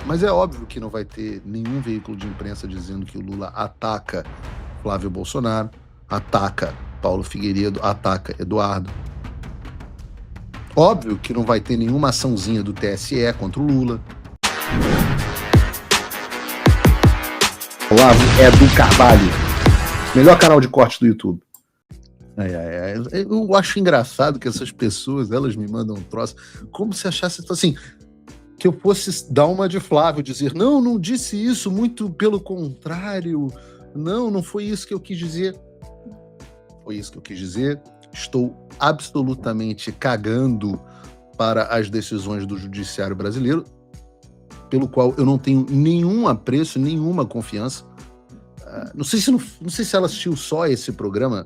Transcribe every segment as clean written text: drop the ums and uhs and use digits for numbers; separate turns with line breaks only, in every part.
Mas é óbvio que não vai ter nenhum veículo de imprensa dizendo que o Lula ataca Flávio Bolsonaro, ataca Paulo Figueiredo, ataca Eduardo. Óbvio que não vai ter nenhuma açãozinha do TSE contra o Lula. Olavo é do Carvalho, melhor canal de corte do YouTube. Eu acho engraçado que essas pessoas, elas me mandam um troço, como se achasse assim, que eu fosse dar uma de Flávio, dizer, não disse isso, muito pelo contrário, não foi isso que eu quis dizer. Foi isso que eu quis dizer. Estou absolutamente cagando para as decisões do judiciário brasileiro, pelo qual eu não tenho nenhum apreço, nenhuma confiança. Não sei se ela assistiu só esse programa.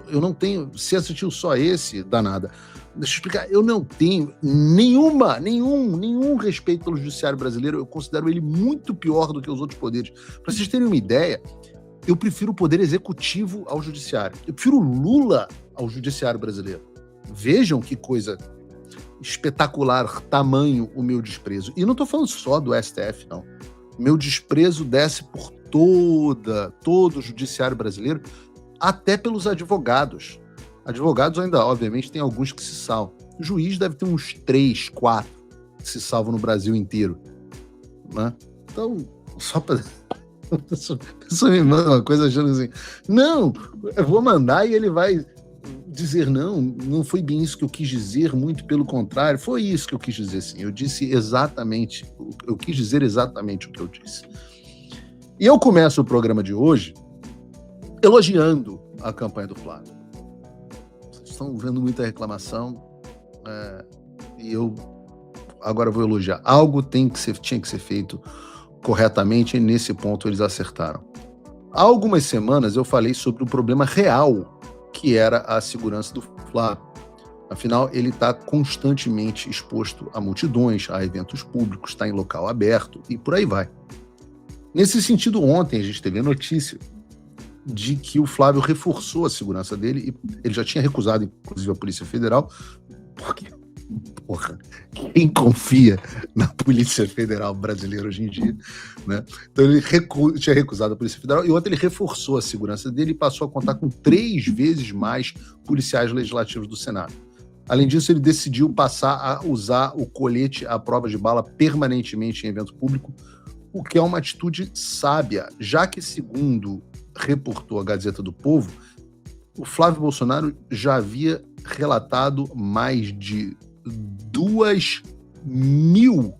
Eu não tenho. Se assistiu só esse, danada. Deixa eu explicar. Eu não tenho nenhum respeito pelo judiciário brasileiro. Eu considero ele muito pior do que os outros poderes. Para vocês terem uma ideia, eu prefiro o poder executivo ao judiciário. Eu prefiro Lula ao judiciário brasileiro. Vejam que coisa espetacular, tamanho o meu desprezo. E não estou falando só do STF, não. Meu desprezo desce por todo o judiciário brasileiro, até pelos advogados. Advogados ainda, obviamente, tem alguns que se salvam. O juiz deve ter uns 3, 4 que se salvam no Brasil inteiro. Né? Então, só para... A pessoa me manda uma coisa achando assim, não, eu vou mandar e ele vai dizer, não foi bem isso que eu quis dizer, muito pelo contrário, foi isso que eu quis dizer, sim. Eu disse exatamente, eu quis dizer exatamente o que eu disse. E eu começo o programa de hoje elogiando a campanha do Flávio. Vocês estão vendo muita reclamação, e eu agora vou elogiar. Algo tinha que ser feito corretamente, e nesse ponto eles acertaram. Há algumas semanas eu falei sobre o problema real que era a segurança do Flávio. Afinal, ele está constantemente exposto a multidões, a eventos públicos, está em local aberto e por aí vai. Nesse sentido, ontem a gente teve a notícia de que o Flávio reforçou a segurança dele e ele já tinha recusado, inclusive, a Polícia Federal, porque, quem confia na Polícia Federal brasileira hoje em dia, né? Então ele tinha recusado a Polícia Federal e ontem ele reforçou a segurança dele e passou a contar com 3 vezes mais policiais legislativos do Senado. Além disso, ele decidiu passar a usar o colete à prova de bala permanentemente em evento público, o que é uma atitude sábia, já que, segundo reportou a Gazeta do Povo, o Flávio Bolsonaro já havia relatado mais de 2.000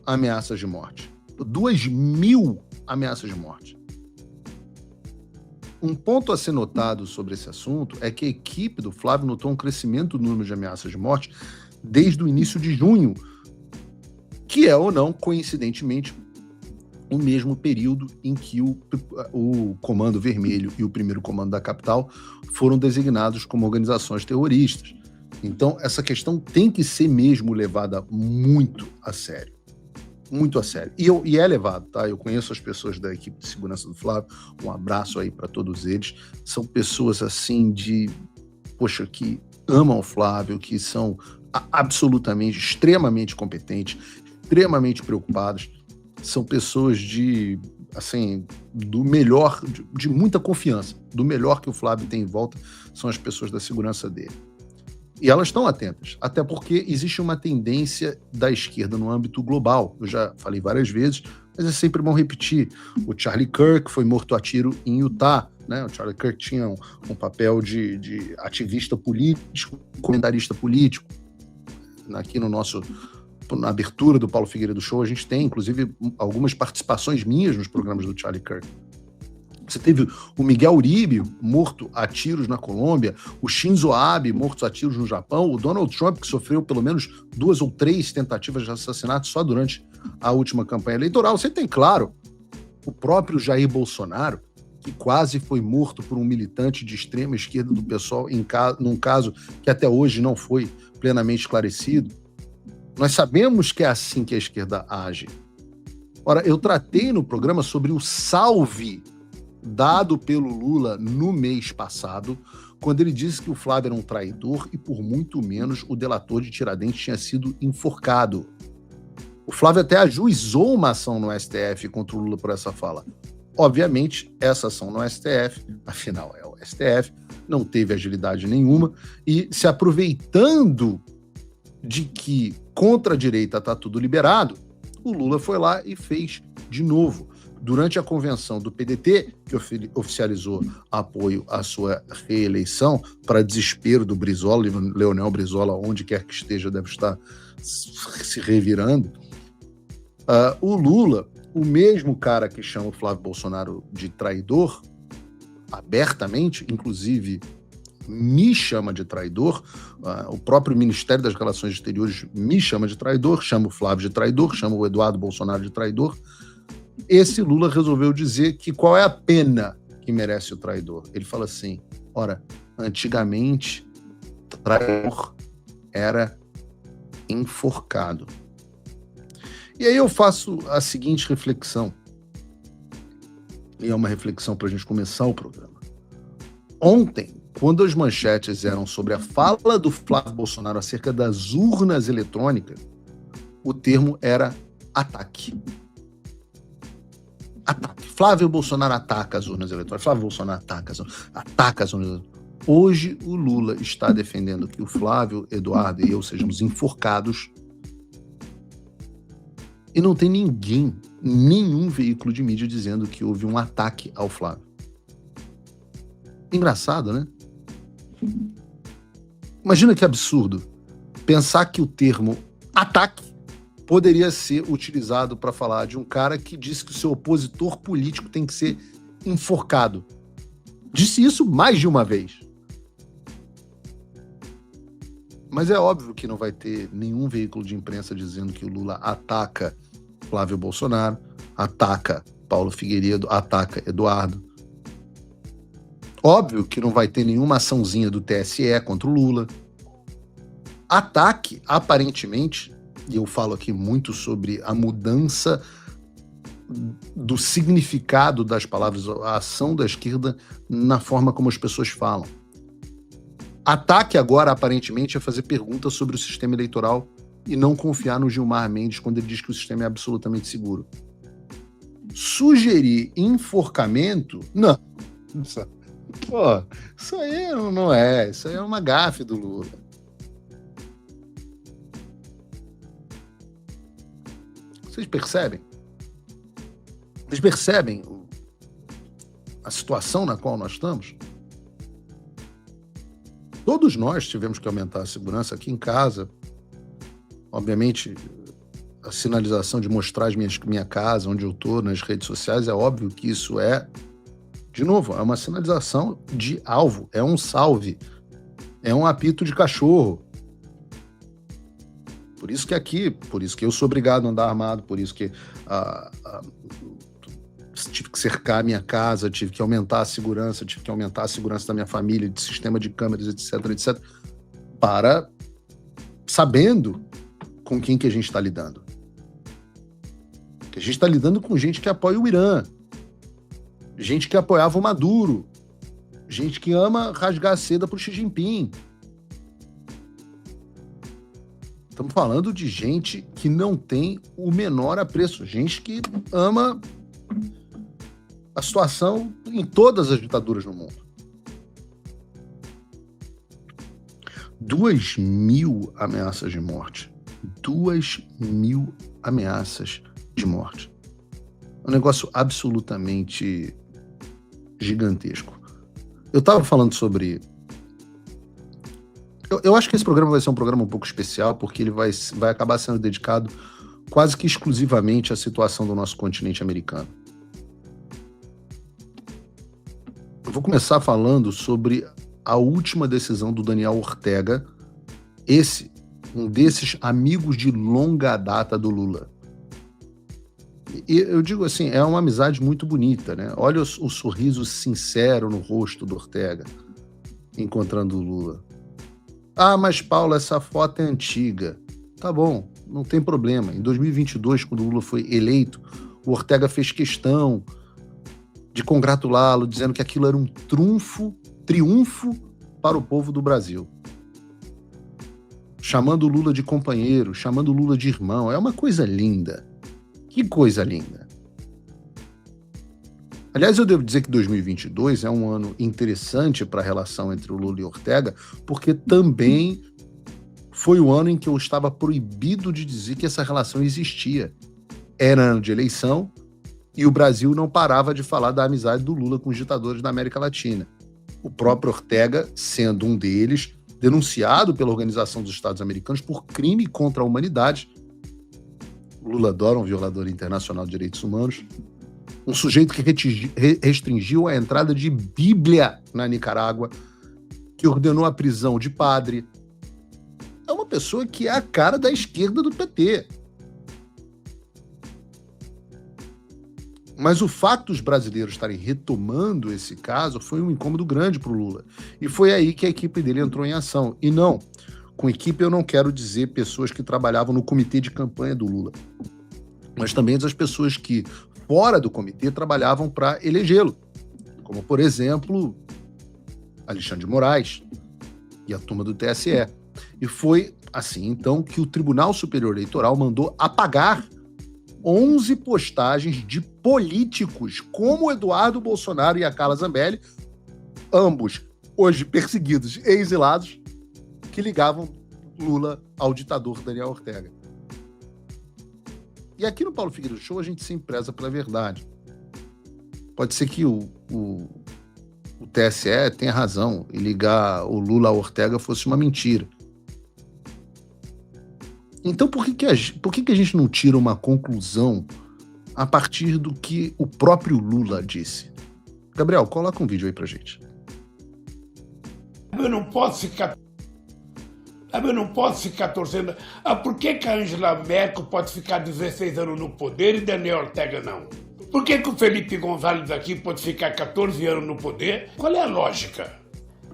ameaças de morte. 2.000 ameaças de morte. Um ponto a ser notado sobre esse assunto é que a equipe do Flávio notou um crescimento do número de ameaças de morte desde o início de junho, que é ou não, coincidentemente, o mesmo período em que o Comando Vermelho e o Primeiro Comando da Capital foram designados como organizações terroristas. Então, essa questão tem que ser mesmo levada muito a sério. Muito a sério. E é levado, tá? Eu conheço as pessoas da equipe de segurança do Flávio, um abraço aí para todos eles. São pessoas, assim, que amam o Flávio, que são absolutamente, extremamente competentes, extremamente preocupados. São pessoas do melhor, de muita confiança, do melhor que o Flávio tem em volta, são as pessoas da segurança dele. E elas estão atentas, até porque existe uma tendência da esquerda no âmbito global. Eu já falei várias vezes, mas é sempre bom repetir. O Charlie Kirk foi morto a tiro em Utah, né? O Charlie Kirk tinha um papel de ativista político, comentarista político. Aqui na abertura do Paulo Figueiredo Show, a gente tem, inclusive, algumas participações minhas nos programas do Charlie Kirk. Você teve o Miguel Uribe morto a tiros na Colômbia, o Shinzo Abe morto a tiros no Japão, o Donald Trump, que sofreu pelo menos 2 ou 3 tentativas de assassinato só durante a última campanha eleitoral. Você tem, claro, o próprio Jair Bolsonaro, que quase foi morto por um militante de extrema esquerda do PSOL, num caso que até hoje não foi plenamente esclarecido. Nós sabemos que é assim que a esquerda age. Ora, eu tratei no programa sobre o salve dado pelo Lula no mês passado, quando ele disse que o Flávio era um traidor e por muito menos o delator de Tiradentes tinha sido enforcado. O Flávio até ajuizou uma ação no STF contra o Lula por essa fala. Obviamente, essa ação no STF, afinal é o STF, não teve agilidade nenhuma, e se aproveitando de que contra a direita está tudo liberado, o Lula foi lá e fez de novo. Durante a convenção do PDT, que oficializou apoio à sua reeleição, para desespero do Brizola, Leonel Brizola, onde quer que esteja, deve estar se revirando, o Lula, o mesmo cara que chama o Flávio Bolsonaro de traidor, abertamente, inclusive me chama de traidor, o próprio Ministério das Relações Exteriores me chama de traidor, chama o Flávio de traidor, chama o Eduardo Bolsonaro de traidor. Esse Lula resolveu dizer que qual é a pena que merece o traidor. Ele fala assim, ora, antigamente, traidor era enforcado. E aí eu faço a seguinte reflexão, e é uma reflexão para a gente começar o programa. Ontem, quando as manchetes eram sobre a fala do Flávio Bolsonaro acerca das urnas eletrônicas, o termo era ataque. Ataque. Flávio Bolsonaro ataca as urnas eletrônicas. Flávio Bolsonaro ataca as urnas eletrônicas. Hoje, o Lula está defendendo que o Flávio, Eduardo e eu sejamos enforcados. E não tem ninguém, nenhum veículo de mídia dizendo que houve um ataque ao Flávio. Engraçado, né? Imagina que absurdo pensar que o termo ataque poderia ser utilizado para falar de um cara que disse que o seu opositor político tem que ser enforcado. Disse isso mais de uma vez. Mas é óbvio que não vai ter nenhum veículo de imprensa dizendo que o Lula ataca Flávio Bolsonaro, ataca Paulo Figueiredo, ataca Eduardo. Óbvio que não vai ter nenhuma açãozinha do TSE contra o Lula. Ataque, aparentemente, e eu falo aqui muito sobre a mudança do significado das palavras, a ação da esquerda na forma como as pessoas falam. Ataque agora, aparentemente, é fazer perguntas sobre o sistema eleitoral e não confiar no Gilmar Mendes quando ele diz que o sistema é absolutamente seguro. Sugerir enforcamento? Não. Pô, isso aí não é. Isso aí é uma gafe do Lula. Vocês percebem? Vocês percebem a situação na qual nós estamos? Todos nós tivemos que aumentar a segurança aqui em casa. Obviamente, a sinalização de mostrar minha casa, onde eu estou, nas redes sociais, é óbvio que isso é, de novo, é uma sinalização de alvo, é um salve, é um apito de cachorro. Por isso que eu sou obrigado a andar armado, por isso que tive que cercar a minha casa, tive que aumentar a segurança, da minha família, de sistema de câmeras, etc, para sabendo com quem que a gente está lidando. Que a gente está lidando com gente que apoia o Irã, gente que apoiava o Maduro, gente que ama rasgar a seda pro Xi Jinping. Estamos falando de gente que não tem o menor apreço, gente que ama a situação em todas as ditaduras no mundo. 2.000 ameaças de morte. 2.000 ameaças de morte. É um negócio absolutamente gigantesco. Eu estava falando sobre... Eu acho que esse programa vai ser um programa um pouco especial, porque ele vai acabar sendo dedicado quase que exclusivamente à situação do nosso continente americano. Eu vou começar falando sobre a última decisão do Daniel Ortega, um desses amigos de longa data do Lula. E eu digo assim, é uma amizade muito bonita, né? Olha o sorriso sincero no rosto do Ortega, encontrando o Lula. Ah, mas Paulo, essa foto é antiga. Tá bom, não tem problema. Em 2022, quando o Lula foi eleito, o Ortega fez questão de congratulá-lo, dizendo que aquilo era um triunfo para o povo do Brasil. chamando o Lula de companheiro, chamando o Lula de irmão. É uma coisa linda. Que coisa linda. Aliás, eu devo dizer que 2022 é um ano interessante para a relação entre o Lula e Ortega, porque também foi o ano em que eu estava proibido de dizer que essa relação existia. Era ano de eleição e o Brasil não parava de falar da amizade do Lula com os ditadores da América Latina. O próprio Ortega, sendo um deles, denunciado pela Organização dos Estados Americanos por crime contra a humanidade. O Lula adora um violador internacional de direitos humanos. Um sujeito que restringiu a entrada de Bíblia na Nicarágua, que ordenou a prisão de padre. É uma pessoa que é a cara da esquerda do PT. Mas o fato dos brasileiros estarem retomando esse caso foi um incômodo grande para o Lula. E foi aí que a equipe dele entrou em ação. E não, com equipe eu não quero dizer pessoas que trabalhavam no comitê de campanha do Lula, mas também as pessoas que, fora do comitê, trabalhavam para elegê-lo. Como, por exemplo, Alexandre de Moraes e a turma do TSE. E foi assim, então, que o Tribunal Superior Eleitoral mandou apagar 11 postagens de políticos como Eduardo Bolsonaro e a Carla Zambelli, ambos hoje perseguidos e exilados, que ligavam Lula ao ditador Daniel Ortega. E aqui no Paulo Figueiredo Show a gente sempre preza pela verdade. Pode ser que o TSE tenha razão e ligar o Lula a Ortega fosse uma mentira. Então por que a gente não tira uma conclusão a partir do que o próprio Lula disse? Gabriel, coloca um vídeo aí pra gente.
Eu não posso ficar torcendo. Por que a Angela Merkel pode ficar 16 anos no poder e Daniel Ortega não? Por que o Felipe González aqui pode ficar 14 anos no poder? Qual é a lógica?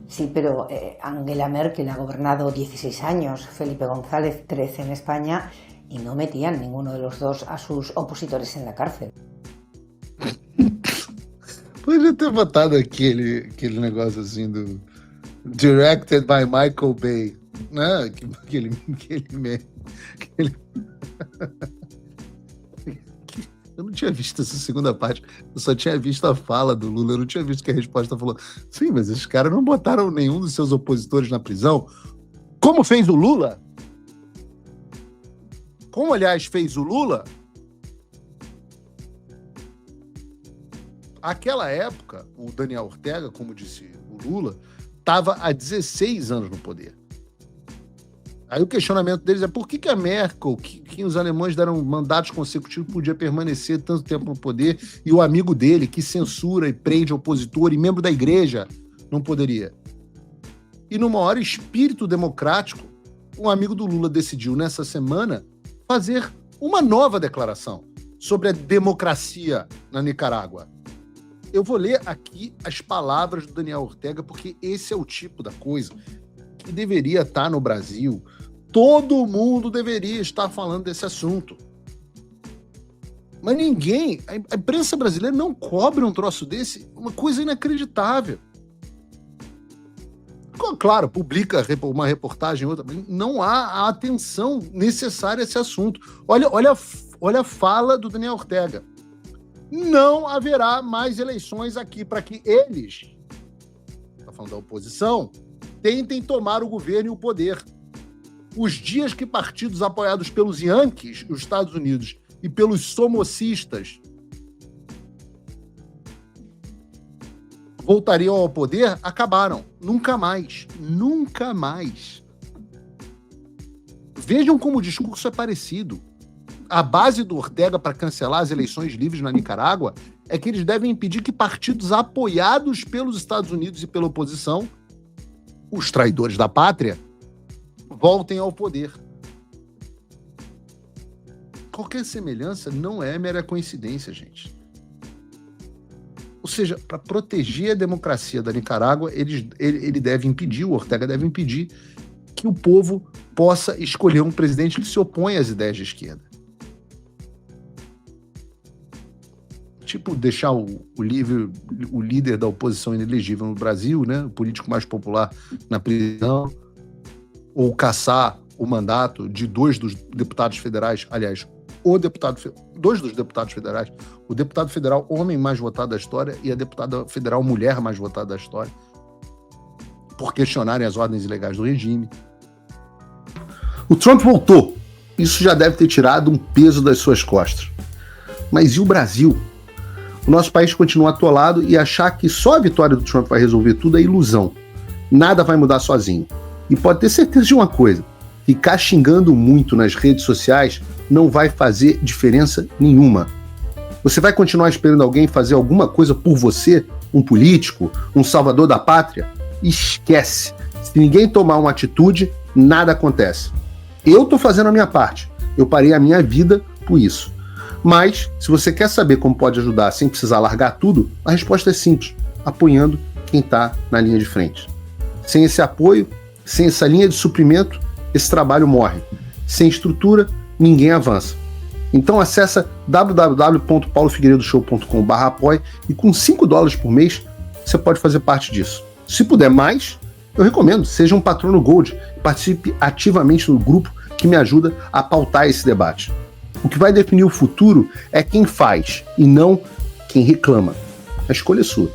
Sí, pero Angela Merkel ha gobernado 16 años, Felipe González 13 en España, y no metían ninguno de los dos a sus opositores en la cárcel.
Podia ter botado aquele negócio assim do Directed by Michael Bay, né? Eu não tinha visto essa segunda parte, eu só tinha visto a fala do Lula, eu não tinha visto que a resposta falou: sim, mas esses caras não botaram nenhum dos seus opositores na prisão, como fez o Lula. Como, aliás, fez o Lula. Aquela época, o Daniel Ortega, como disse o Lula, estava há 16 anos no poder. Aí o questionamento deles é por que a Merkel, que os alemães deram mandatos consecutivos, podia permanecer tanto tempo no poder e o amigo dele, que censura e prende opositor e membro da igreja, não poderia? E no maior espírito democrático, um amigo do Lula decidiu, nessa semana, fazer uma nova declaração sobre a democracia na Nicarágua. Eu vou ler aqui as palavras do Daniel Ortega, porque esse é o tipo da coisa que deveria estar no Brasil. Todo mundo deveria estar falando desse assunto. Mas ninguém, a imprensa brasileira não cobre um troço desse, uma coisa inacreditável. Claro, publica uma reportagem, outra, mas não há a atenção necessária a esse assunto. Olha a fala do Daniel Ortega. Não haverá mais eleições aqui para que eles, está falando da oposição, tentem tomar o governo e o poder. Os dias que partidos apoiados pelos Yankees, os Estados Unidos, e pelos somocistas voltariam ao poder, acabaram. Nunca mais. Nunca mais. Vejam como o discurso é parecido. A base do Ortega para cancelar as eleições livres na Nicarágua é que eles devem impedir que partidos apoiados pelos Estados Unidos e pela oposição, os traidores da pátria, voltem ao poder. Qualquer semelhança não é mera coincidência, gente. Ou seja, para proteger a democracia da Nicarágua, ele deve impedir, o Ortega deve impedir que o povo possa escolher um presidente que se opõe às ideias de esquerda. Tipo, deixar o líder da oposição inelegível no Brasil, né, o político mais popular na prisão, ou caçar o mandato de dois dos deputados federais, aliás, dois dos deputados federais, o deputado federal homem mais votado da história e a deputada federal mulher mais votada da história, por questionarem as ordens ilegais do regime. O Trump voltou. Isso já deve ter tirado um peso das suas costas. Mas e o Brasil? O nosso país continua atolado e achar que só a vitória do Trump vai resolver tudo é ilusão. Nada vai mudar sozinho. E pode ter certeza de uma coisa: ficar xingando muito nas redes sociais não vai fazer diferença nenhuma. Você vai continuar esperando alguém fazer alguma coisa por você? Um político? Um salvador da pátria? Esquece. Se ninguém tomar uma atitude, nada acontece. Eu estou fazendo a minha parte. Eu parei a minha vida por isso. Mas, se você quer saber como pode ajudar sem precisar largar tudo, a resposta é simples: apoiando quem está na linha de frente. Sem esse apoio, sem essa linha de suprimento, esse trabalho morre. Sem estrutura, ninguém avança. Então acessa www.paulofigueiredoshow.com/apoie e com $5 por mês você pode fazer parte disso. Se puder mais, eu recomendo, seja um patrono Gold e participe ativamente no grupo que me ajuda a pautar esse debate. O que vai definir o futuro é quem faz e não quem reclama. A escolha é sua.